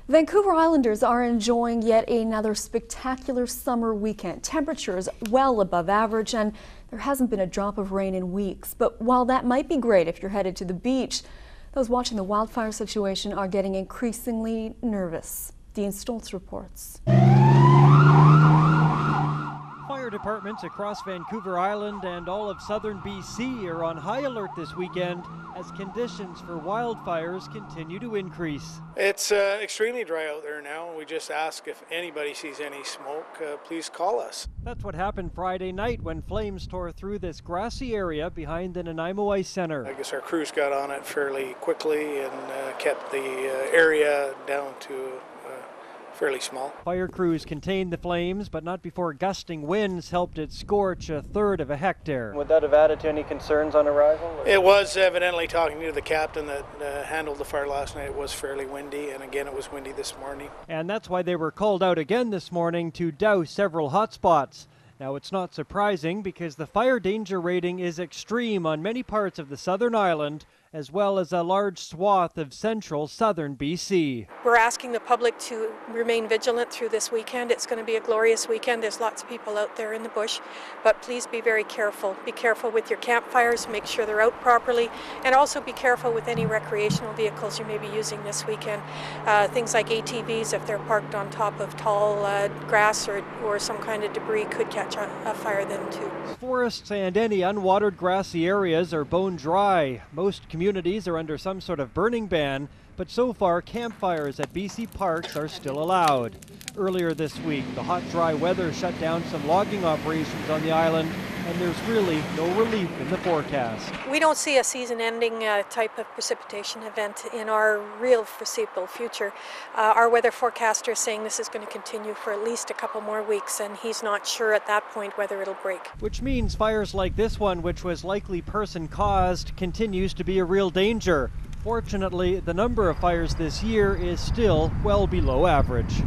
Vancouver Islanders are enjoying yet another spectacular summer weekend. Temperatures well above average, and there hasn't been a drop of rain in weeks. But while that might be great if you're headed to the beach, those watching the wildfire situation are getting increasingly nervous. Dean Stoltz reports. Fire departments across Vancouver Island and all of southern BC are on high alert this weekend as conditions for wildfires continue to increase. It's extremely dry out there now. We just ask if anybody sees any smoke, please call us. That's what happened Friday night when flames tore through this grassy area behind the Nanaimo Ice Center. I guess our crews got on it fairly quickly and kept the area down to fairly small. Fire crews contained the flames, but not before gusting winds helped it scorch a third of a hectare. Would that have added to any concerns on arrival? It was evidently, talking to the captain that handled the fire last night, it was fairly windy, and again it was windy this morning. And that's why they were called out again this morning to douse several hot spots. Now, it's not surprising because the fire danger rating is extreme on many parts of the southern island, as well as a large swath of central southern BC. We're asking the public to remain vigilant through this weekend. It's going to be a glorious weekend. There's lots of people out there in the bush, but please be very careful. Be careful with your campfires, make sure they're out properly, and also be careful with any recreational vehicles you may be using this weekend. Things like ATVs, if they're parked on top of tall grass or some kind of debris, could catch a fire then too. Forests and any unwatered grassy areas are bone dry. Most communities are under some sort of burning ban, but so far campfires at BC parks are still allowed. Earlier this week, the hot, dry weather shut down some logging operations on the island, and there's really no relief in the forecast. We don't see a season-ending type of precipitation event in our real foreseeable future. Our weather forecaster is saying this is going to continue for at least a couple more weeks, and he's not sure at that point whether it'll break. Which means fires like this one, which was likely person-caused, continues to be a real danger. Fortunately, the number of fires this year is still well below average.